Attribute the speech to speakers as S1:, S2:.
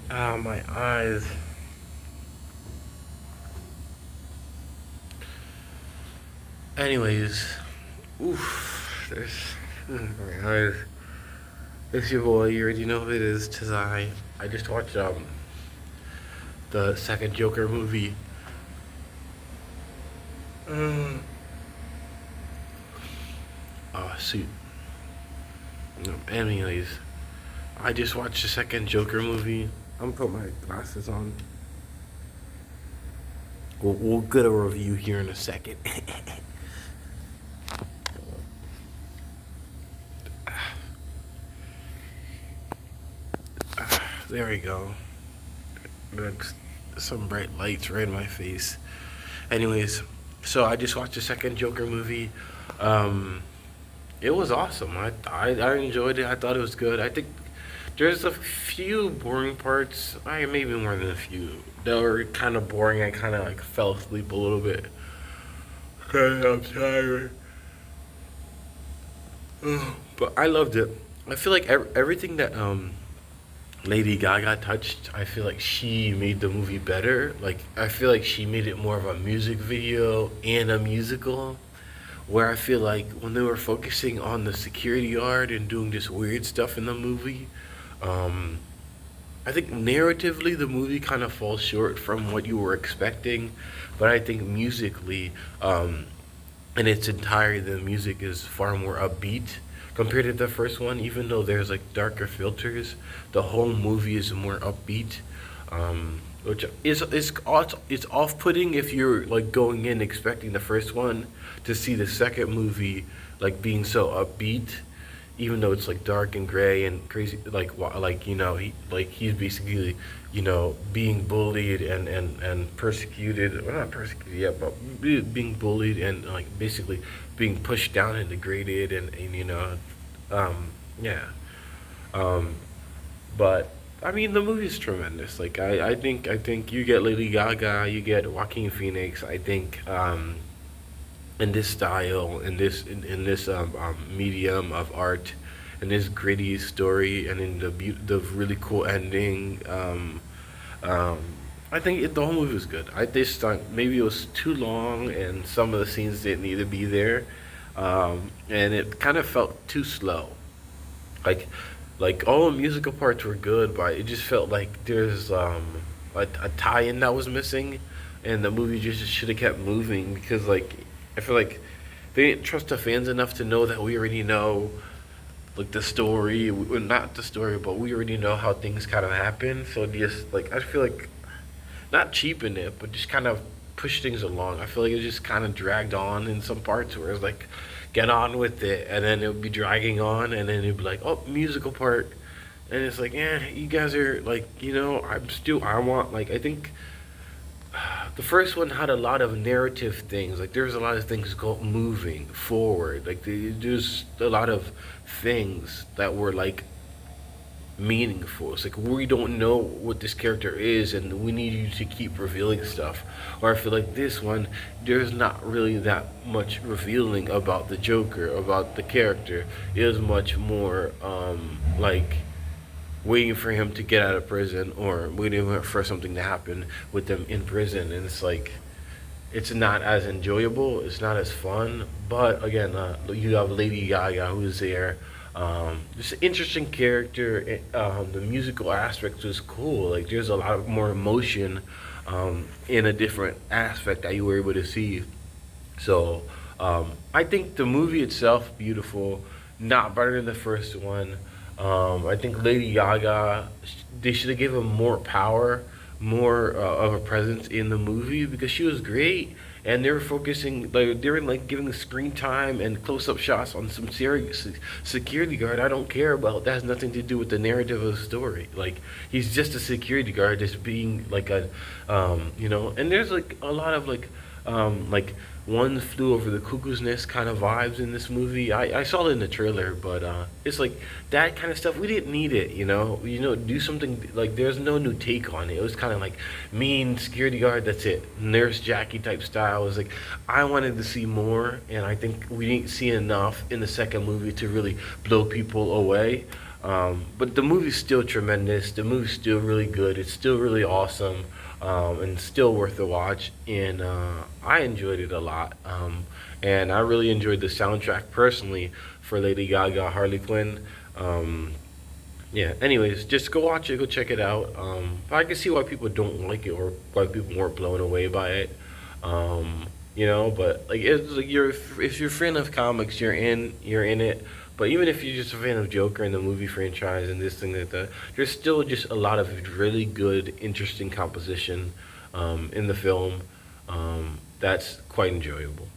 S1: Ah, my eyes. Anyways, oof, my eyes. It's your boy. You already know who it is. Tazai. I just watched the second Joker movie. Um, oh shoot. Anyways, I just watched the second Joker movie. I'm gonna put my glasses on. We'll get a review here in a second. There we go. That's some bright lights right in my face. Anyways, so I just watched the second Joker movie. Um, it was awesome. I enjoyed it. I thought it was good. I think there's a few boring parts. I maybe more than a few that were kind of boring. I kind of like fell asleep a little bit. I'm tired. But I loved it. I feel like everything that Lady Gaga touched, I feel like she made the movie better. Like I feel like she made it more of a music video and a musical. Where I feel like when they were focusing on the security guard and doing this weird stuff in the movie, um, I think narratively the movie kind of falls short from what you were expecting, but I think musically, in its entirety, the music is far more upbeat compared to the first one. Even though there's like darker filters, the whole movie is more upbeat, which it's off-putting if you're like going in expecting the first one to see the second movie like being so upbeat, even though it's like dark and gray and crazy, like he's basically being bullied and persecuted, well not persecuted yet, but being bullied and like basically being pushed down and degraded and um, yeah, um, but I mean the movie's tremendous. Like I think you get Lady Gaga, you get Joaquin Phoenix. I think in this style, in this medium of art, in this gritty story, and in the really cool ending. Um, I think the whole movie was good. I just thought maybe it was too long, and some of the scenes didn't need to be there, and it kind of felt too slow. Like all the musical parts were good, but it just felt like there's a tie-in that was missing, and the movie just should have kept moving because like I feel like they didn't trust the fans enough to know that we already know like the story, well, not the story, but we already know how things kind of happen. So just like I feel like not cheapen it, but just kind of push things along. I feel like it just kind of dragged on in some parts where it's like, get on with it, and then it would be dragging on, and then it'd be like, oh, musical part, and it's like, you guys are like, I want like, I think the first one had a lot of narrative things. Like there's a lot of things moving forward. Like there's a lot of things that were like meaningful. It's like we don't know what this character is, and we need you to keep revealing stuff. Or I feel like this one, there's not really that much revealing about the Joker, about the character. It is much more like waiting for him to get out of prison or waiting for something to happen with them in prison, and it's like it's not as enjoyable. It's not as fun. But again, you have Lady Gaga who's there. Just an interesting character. The musical aspect was cool. Like there's a lot of more emotion in a different aspect that you were able to see. So I think the movie itself beautiful, not better than the first one. I think Lady Gaga, they should have given more power, more of a presence in the movie because she was great, and they were focusing like they were like giving screen time and close up shots on some serious security guard. I don't care about that. Has nothing to do with the narrative of the story. Like he's just a security guard, just being like and there's like a lot of like one flew over the cuckoo's nest kind of vibes in this movie. I saw it in the trailer, but it's like that kind of stuff. We didn't need it, do something like there's no new take on it. It was kind of like mean security guard. That's it, Nurse Jackie type style. It was like I wanted to see more, and I think we didn't see enough in the second movie to really blow people away. But the movie's still tremendous. The movie's still really good. It's still really awesome, and still worth the watch. And I enjoyed it a lot. And I really enjoyed the soundtrack personally for Lady Gaga Harley Quinn. Um, yeah. Anyways, just go watch it. Go check it out. I can see why people don't like it or why people weren't blown away by it. But like it's like you're if you're a fan of comics, you're in it. But even if you're just a fan of Joker and the movie franchise and this thing like that, there's still just a lot of really good, interesting composition in the film that's quite enjoyable.